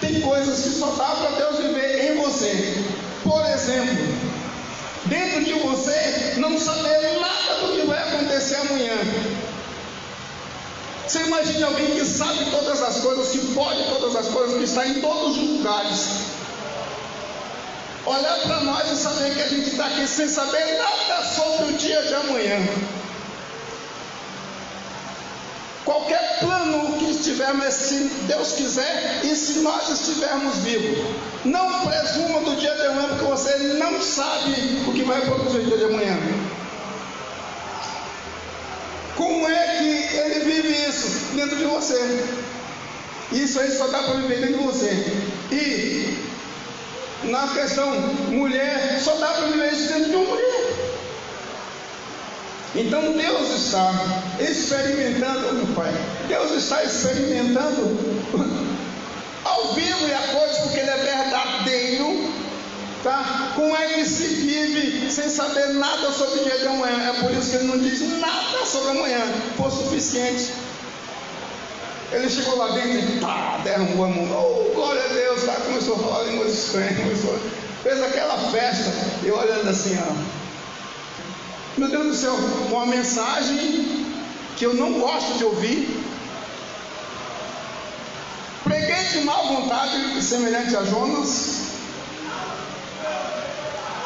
Tem coisas que só dá para Deus viver em você. Por exemplo, dentro de você não saber nada do que vai acontecer amanhã. Você imagina alguém que sabe todas as coisas, que pode todas as coisas, que está em todos os lugares. Olhar para nós e saber que a gente está aqui sem saber nada sobre o dia de amanhã. Qualquer plano que estivermos, se Deus quiser, e se nós estivermos vivos, não presuma do dia de amanhã, porque você não sabe o que vai acontecer no dia de amanhã. Como é que ele vive isso dentro de você? Isso aí só dá para viver dentro de você. E na questão mulher, só dá para viver isso dentro de uma mulher. Então Deus está experimentando, meu Pai, Deus está experimentando ao vivo e a cores, porque Ele é verdadeiro, tá? Como é que se vive sem saber nada sobre o dia de amanhã? É por isso que Ele não diz nada sobre amanhã, foi suficiente. Ele chegou lá dentro e derramou a mão, oh, glória a Deus, tá? Começou a falar línguas estranhas, fez aquela festa, e olhando assim, ó. Meu Deus do céu, uma mensagem que eu não gosto de ouvir. Preguei de má vontade, semelhante a Jonas,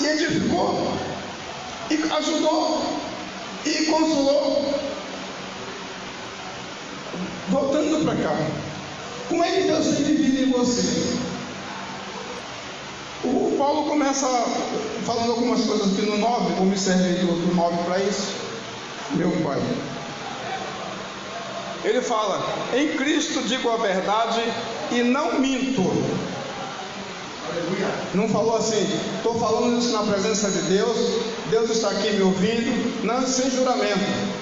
e edificou, e ajudou, e consolou. Voltando para cá, como é que Deus tem vivido em você? O Paulo começa falando algumas coisas aqui no 9, vou me servir do 9 para isso, meu Pai. Ele fala, em Cristo digo a verdade e não minto. Não falou assim, estou falando isso na presença de Deus, Deus está aqui me ouvindo, não, sem juramento.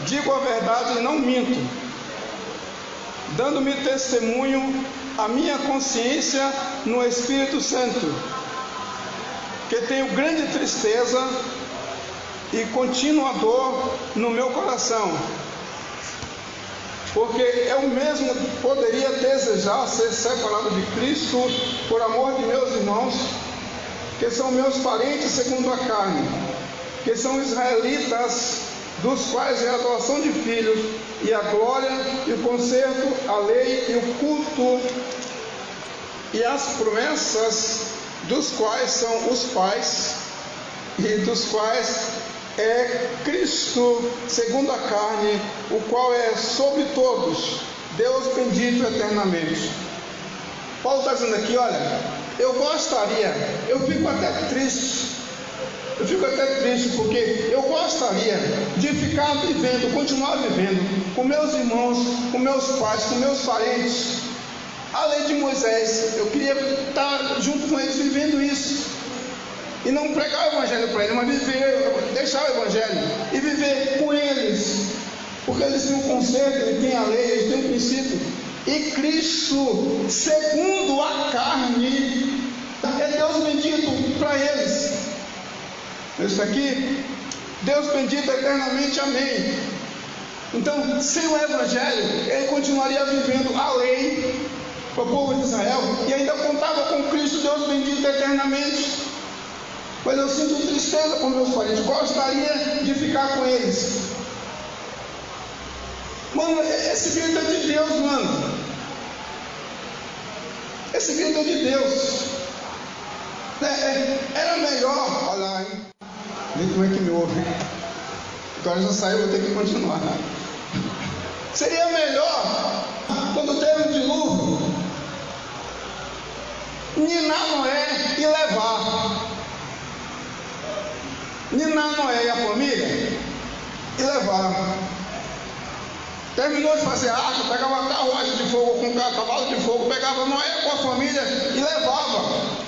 Digo a verdade e não minto, dando-me testemunho a minha consciência no Espírito Santo, que tenho grande tristeza e contínua dor no meu coração, porque eu mesmo poderia desejar ser separado de Cristo por amor de meus irmãos, que são meus parentes segundo a carne, que são israelitas, dos quais é a adoção de filhos, e a glória, e o conserto, a lei, e o culto, e as promessas, dos quais são os pais, e dos quais é Cristo, segundo a carne, o qual é sobre todos, Deus bendito eternamente. Paulo está dizendo aqui, olha, eu fico até triste, porque eu gostaria de ficar vivendo, continuar vivendo com meus irmãos, com meus pais, com meus parentes, a lei de Moisés. Eu queria estar junto com eles vivendo isso, e não pregar o evangelho para eles, mas deixar o evangelho e viver com eles, porque eles têm um conserto, eles têm a lei, eles têm um princípio. E Cristo, segundo a carne, é Deus bendito para eles. Isso aqui, Deus bendito eternamente, amém. Então, sem o evangelho, ele continuaria vivendo a lei para o povo de Israel, e ainda contava com Cristo, Deus bendito eternamente. Mas eu sinto tristeza com meus parentes, gostaria de ficar com eles. Mano, esse grito é de Deus, mano. Esse grito é de Deus. Era melhor, olha lá, hein? Vê como é que me ouve. Agora já saiu, vou ter que continuar. Seria melhor, quando teve um dilúvio, ninar Noé e levar. Ninar Noé e a família e levar. Terminou de fazer a arca, pegava uma carruagem de fogo com um cavalo de fogo, pegava Noé com a família e levava.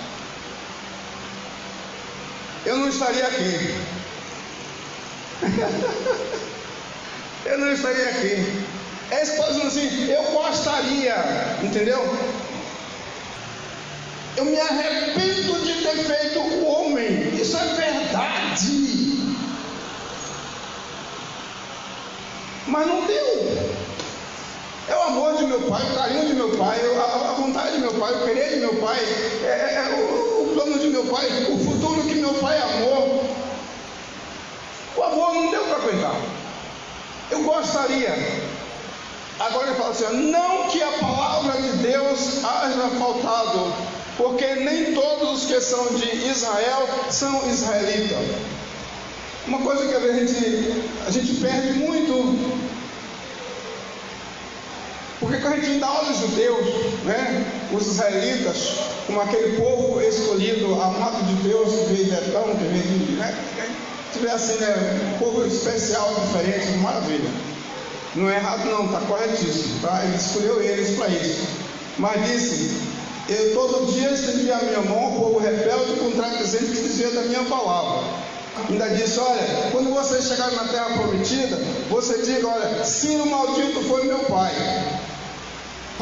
Eu não estaria aqui. Eu não estaria aqui. É isso que está dizendo assim, eu gostaria, entendeu? Eu me arrependo de ter feito o homem. Isso é verdade. Mas não deu. É o amor de meu pai, o carinho de meu meu pai, a vontade de meu pai, o querer de meu pai, o plano de meu pai, o futuro que meu pai amou. O amor não deu para aguentar. Eu gostaria. Agora ele fala assim: não que a palavra de Deus haja faltado, porque nem todos os que são de Israel são israelitas. Uma coisa que a gente perde muito, porque quando a gente ainda olha os judeus, né, os israelitas, como aquele povo escolhido, amado de Deus, que veio de Betão, que veio, né, se tiver assim, né, um povo especial, diferente, maravilha. Não é errado não, está corretíssimo, tá? Ele escolheu eles para isso. Mas disse: eu todo dia estendi a minha mão ao povo rebelde e contradizente que dizia da minha palavra. Ainda disse: olha, quando vocês chegarem na terra prometida, você diga: olha, Ciro maldito foi meu pai.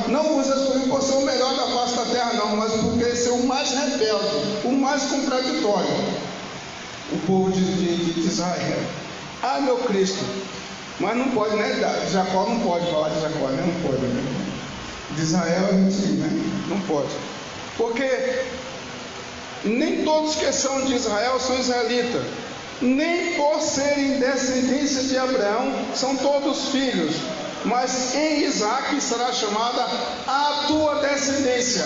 Não vos escolhi por ser o melhor da face da terra, não, mas porque ser o mais rebelde, o mais contraditório, o povo de Israel. Ah, meu Cristo! Mas não pode, né? Jacó não pode falar de Jacó, né? Não pode, né? De Israel a gente, né? Não pode. Porque nem todos que são de Israel são israelitas. Nem por serem descendência de Abraão são todos filhos. Mas em Isaac será chamada a tua descendência.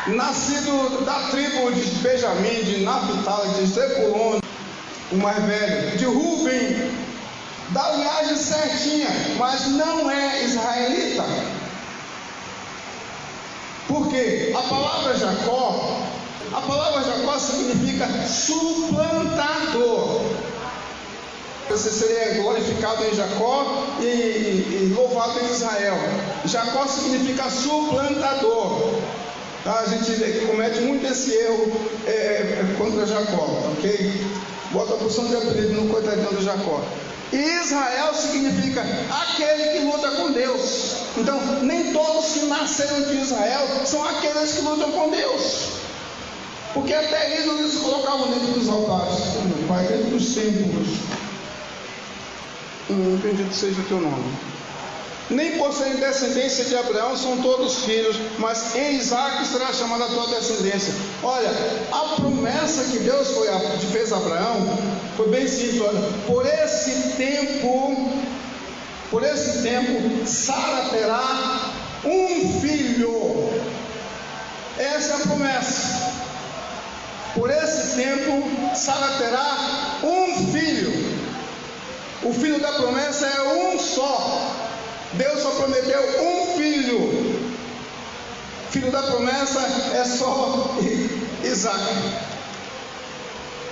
Nascido da tribo de Benjamim, de Naphtali, de Zebulon, o mais velho, de Ruben, da linhagem certinha, mas não é israelita. Porque a palavra Jacó significa suplantador. Você seria glorificado em Jacó e louvado em Israel. Jacó significa suplantador. Tá? A gente comete muito esse erro contra Jacó, ok? Bota a porção de apelido no coitadinho do Jacó. E Israel significa aquele que luta com Deus. Então, nem todos que nasceram de Israel são aqueles que lutam com Deus. Porque até eles colocavam dentro dos altares. Meu pai, dentro dos templos. Bendito seja o teu nome. Nem por serem descendência de Abraão são todos filhos, mas em Isaac será chamada a tua descendência. Olha, a promessa que Deus fez a Abraão foi bem simples. Olha, por esse tempo, Sara terá um filho. Essa é a promessa. Por esse tempo, Sara terá um filho. O filho da promessa é um só. Deus só prometeu um filho. Filho da promessa é só Isaac.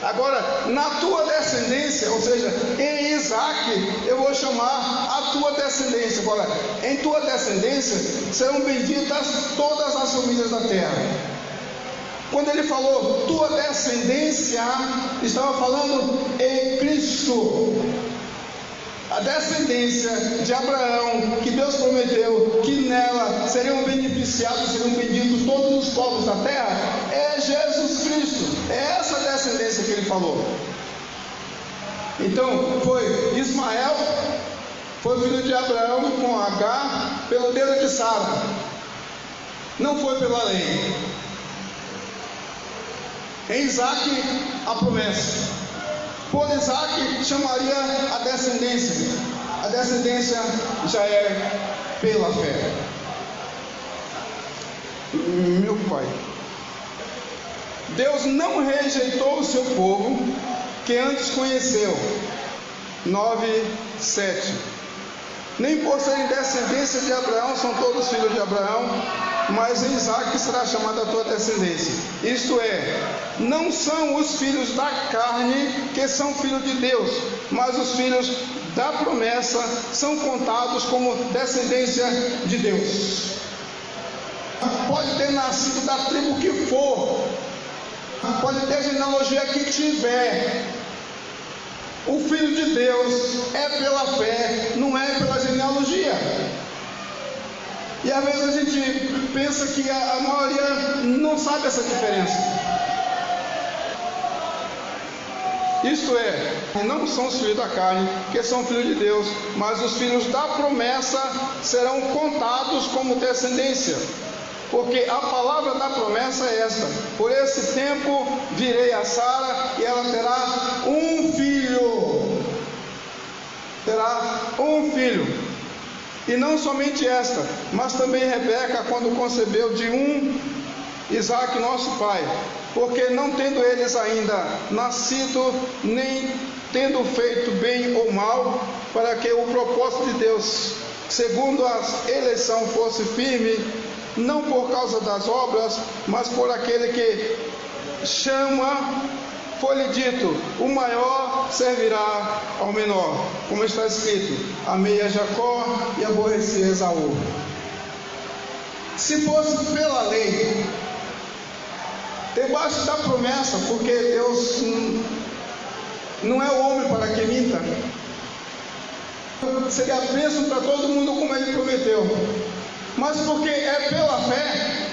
Agora, na tua descendência, ou seja, em Isaac, eu vou chamar a tua descendência. Agora, em tua descendência serão benditas todas as famílias da terra. Quando ele falou tua descendência, estava falando em Cristo. A descendência de Abraão, que Deus prometeu que nela seriam beneficiados, seriam benditos todos os povos da terra, é Jesus Cristo. É essa descendência que ele falou. Então, foi Ismael, foi filho de Abraão com Agar, pelo dedo de Sara. Não foi pela lei. Em Isaac, a promessa. Por Isaac chamaria a descendência. A descendência já é pela fé. Meu pai. Deus não rejeitou o seu povo que antes conheceu. 9:7. Nem por serem descendência de Abraão são todos filhos de Abraão, mas em Isaac será chamada a tua descendência. Isto é, não são os filhos da carne que são filhos de Deus, mas os filhos da promessa são contados como descendência de Deus. Pode ter nascido da tribo que for, pode ter genealogia que tiver. O Filho de Deus é pela fé, não é pela genealogia. E às vezes a gente pensa que a maioria não sabe essa diferença. isto é, não são os filhos da carne, que são filhos de Deus, mas os filhos da promessa serão contados como descendência. Porque a palavra da promessa é esta: por esse tempo virei a Sara e ela terá um filho. Terá um filho. E não somente esta, mas também Rebeca, quando concebeu de um Isaque, nosso pai. Porque não tendo eles ainda nascido, nem tendo feito bem ou mal, para que o propósito de Deus, segundo a eleição, fosse firme, não por causa das obras, mas por aquele que chama, foi-lhe dito: o maior servirá ao menor. Como está escrito: amei a Jacó e aborreci a Esaú. Se fosse pela lei, debaixo da promessa, porque Deus não é o homem para que minta, seria bênção para todo mundo como ele prometeu. Mas porque é pela fé,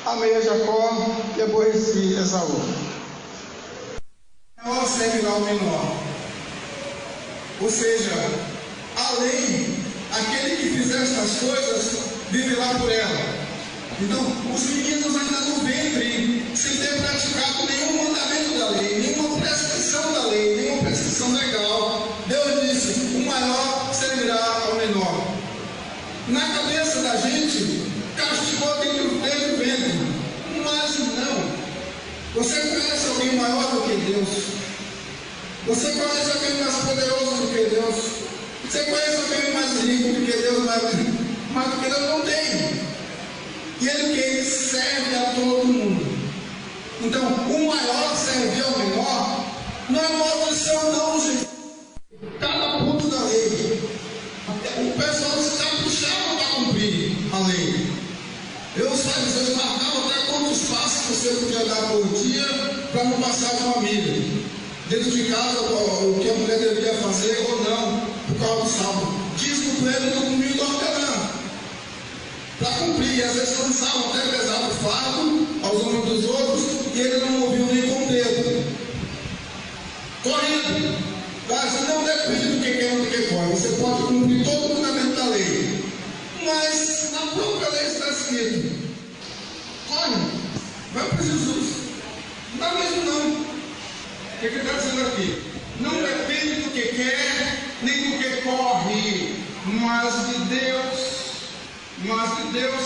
amei a Jacó e aborreci Esaú. O maior servirá ao menor. Ou seja, a lei, aquele que fizer estas coisas, viverá por ela. Então, os meninos ainda no ventre, sem ter praticado nenhum mandamento da lei, nenhuma prescrição da lei, nenhuma prescrição legal, Deus disse: o maior servirá ao menor. Na cabeça da gente, castigou dentro do ventre, mas não. Você conhece alguém maior do que Deus? Você conhece alguém mais poderoso do que Deus? Você conhece alguém mais rico do que Deus? Mas do que Deus não tem. E ele serve a todo mundo. Então, o maior servir ao menor não é maldição, não, gente. Cada ponto da lei, o pessoal se caprichava para cumprir a lei. Os fariseus marcavam até quantos passos você podia dar por dia para não passar de uma milha. Dentro de casa, o que a mulher deveria fazer ou não, por causa do sábado. Diz que o coelho do domingo do hortelã. Para cumprir, e às vezes lançavam até pesado o fardo aos ombros dos outros, e ele não movia nem com o dedo. Correndo. Mas não depende do que quer ou do que corre. Você pode cumprir todo o fundamento da lei. Mas na própria lei está escrito: corre, vai para Jesus. Não dá mesmo não. O que ele está dizendo aqui? Não depende do que quer, nem do que corre, mas de Deus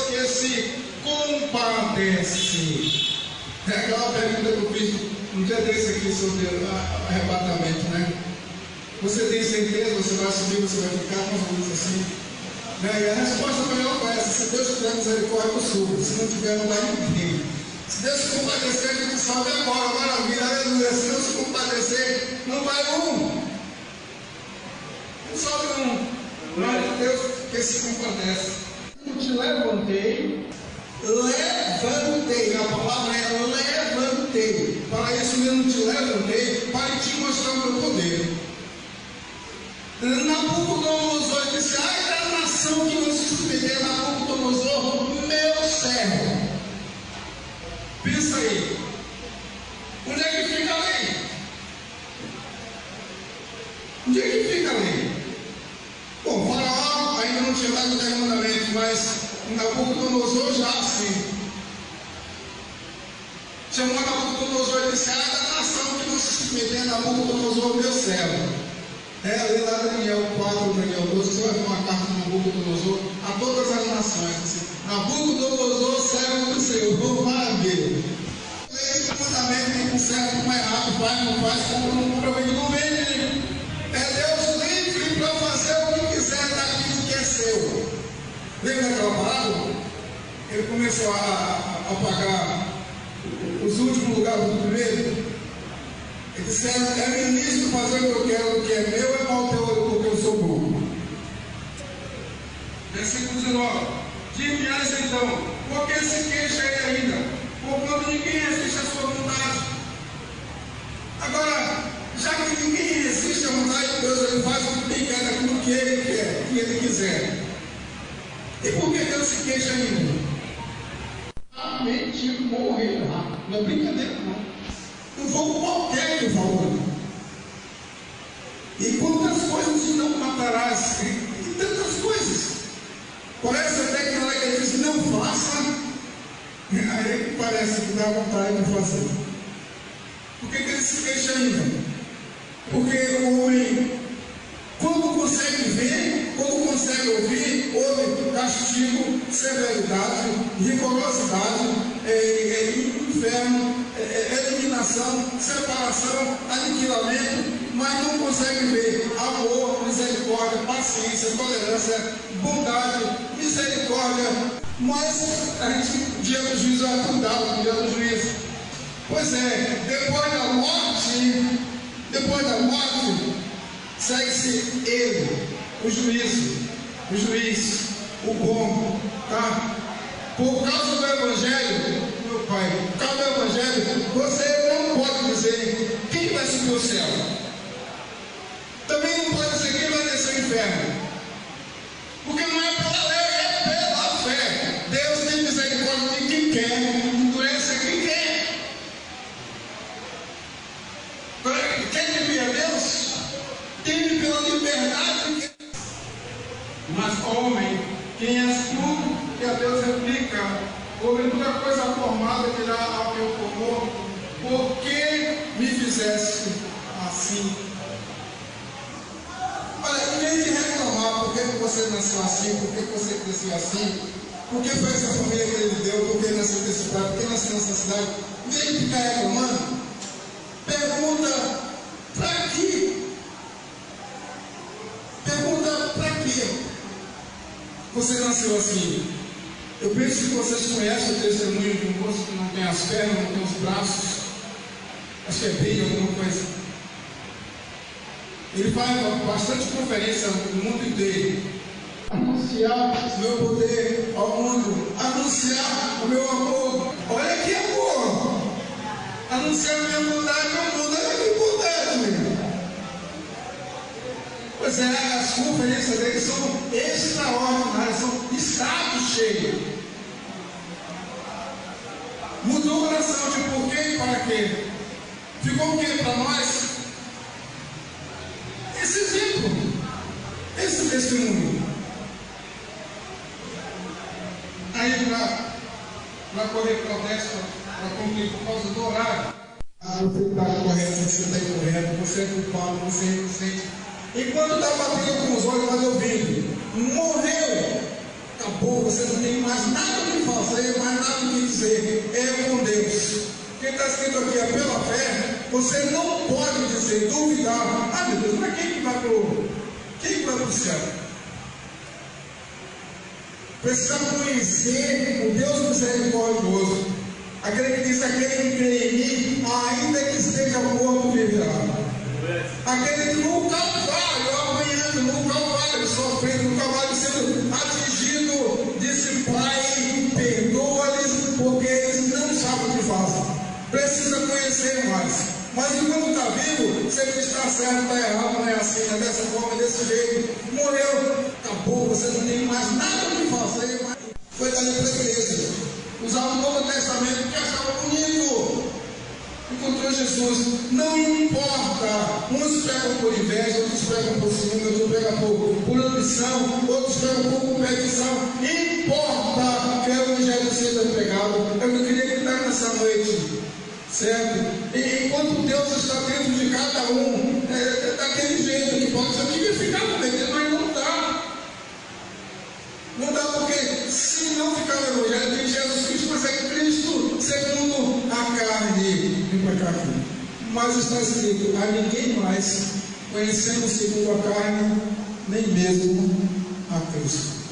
que se compadece. É aquela pergunta que eu fiz um dia desse aqui sobre arrebatamento, né? Você tem certeza, você vai subir, você vai ficar, com coisas assim? Né? E a resposta melhor foi essa: se Deus tiver misericórdia, eu subo. Se não tiver, não dá ninguém. Se Deus se compadecer, a gente salve agora, maravilha, aleluia. Se Deus se compadecer, não vai um. Não salve um. Mas Deus que se compadece. Eu te levantei, a palavra é levantei. Para isso mesmo te levantei, para te mostrar o meu poder. Nabucodonosor disse: ai da nação que não se submeter, Nabucodonosor, meu servo. Pensa aí, onde é que fica a lei? Onde é que fica a lei? Bom, Faraó ainda não tinha dado o 10 mandamentos, mas Nabucodonosor já assim. Chamou Nabucodonosor e disse: ai da nação que não se submeter, Nabucodonosor, meu servo. Ali lá Daniel 4, Daniel 12, você vai ver uma carta de Nabucodonosor a todas as nações. Assim, Nabucodonosor, servo do Senhor, maravilha. Esse mandamento tem um certo, como é errado, faz, não faz, como provavelmente não vende. É Deus livre para fazer o que quiser daquilo que é seu. Lembra daquela parábola? Ele começou a pagar os últimos lugares do primeiro. Ele disse: é ministro fazer o que eu quero, o que é meu, é mal teu olho, porque eu sou burro. Versículo 19: dir-me-ás então, por que se queixa ele ainda? Porquanto ninguém resiste à sua vontade. Agora, já que ninguém resiste à vontade de Deus, ele faz o que bem quer daquilo que ele quer, que ele quiser. E por que Deus se queixa ainda? Realmente morrer lá. Não é brincadeira, não. um jogo qualquer que falou. E quantas coisas não matarás, e tantas coisas. Parece até que na hora que ele diz não faça, aí parece que dá vontade de fazer. Por que ele se queixa ainda? Porque o homem, quando consegue ver, quando consegue ouvir, houve castigo, severidade, rigorosidade, inferno, eliminação, separação, aniquilamento, mas não consegue ver amor, misericórdia, paciência, tolerância, bondade, misericórdia. Mas a gente, dia do juízo, vai cuidar, dia do juízo. Pois é, depois da morte, segue-se ele, o juiz, o bom, tá? Por causa do Evangelho, meu Pai, por causa do Evangelho, você não pode dizer quem vai subir ao céu. Também não pode dizer quem vai descer ao inferno. Porque não é pela lei, é pela fé. Deus tem misericórdia de quem quer, endurece quem quer. Quer temer a Deus? Teme pela liberdade. Mas homem, quem és tu que a Deus replica? Porventura coisa formada dirá ao teu favor: por que me fizeste assim? Olha, em vez de reclamar por que você nasceu assim, por que você cresceu assim, por que foi essa família que ele deu, por que nasceu desse pai, por que nasceu nessa cidade, em vez de ficar reclamando, pergunta para quê? Pergunta para quê você nasceu assim? Eu penso que vocês conhecem o testemunho de um moço que não tem as pernas, não tem os braços, acho que é bem alguma coisa. Ele faz bastante conferência no mundo inteiro. Anunciar o meu poder ao mundo, anunciar o meu amor. Olha que amor! Anunciar a minha bondade ao mundo, olha que bondade, meu. Pois é, as conferências dele são extraordinárias, são estados cheios. Mudou a oração de por quê e para quê. Ficou o que para nós? Esse exemplo, esse testemunho. Aí para correr protesto, para concluir por causa do horário. Você está correto, você está incorreto, você é culpado, você é inocente. Enquanto está batendo com os olhos, mas ouvindo, morreu, acabou, você não tem mais nada o que fazer, mais nada o que dizer, é com Deus. Quem está escrito aqui é pela fé, você não pode dizer, duvidar, ah meu Deus, mas quem que vai para o céu? Precisa conhecer o Deus misericordioso, aquele que diz, aquele que crê em mim, ainda que esteja morto, viverá. Aquele que no Calvário, apanhando, no Calvário, sofrendo, no Calvário sendo atingido, disse, Pai, perdoa-lhes, porque eles não sabem o que fazem. Precisa conhecer mais. Mas enquanto está vivo, sempre está certo, está errado, não é assim, é dessa forma, desse jeito. Morreu, acabou, você não tem mais nada o que fazer. Mas foi dali para a igreja. Usava o Novo Testamento que achava bonito. Encontrou Jesus, não importa, uns pegam por inveja, outros pegam por ciúme, outros pegam por ambição, outros pegam por competição, importa que o Evangelho seja pregado. Eu queria gritar nessa noite, certo? E enquanto Deus está dentro de cada um, daquele jeito que pode ser, queria ficar com ele, mas não dá. Não dá porque se não ficar no Evangelho tem Jesus Cristo, mas é Cristo segundo a carne. Mas está escrito, a ninguém mais conhecemos segundo a carne, nem mesmo a Cristo.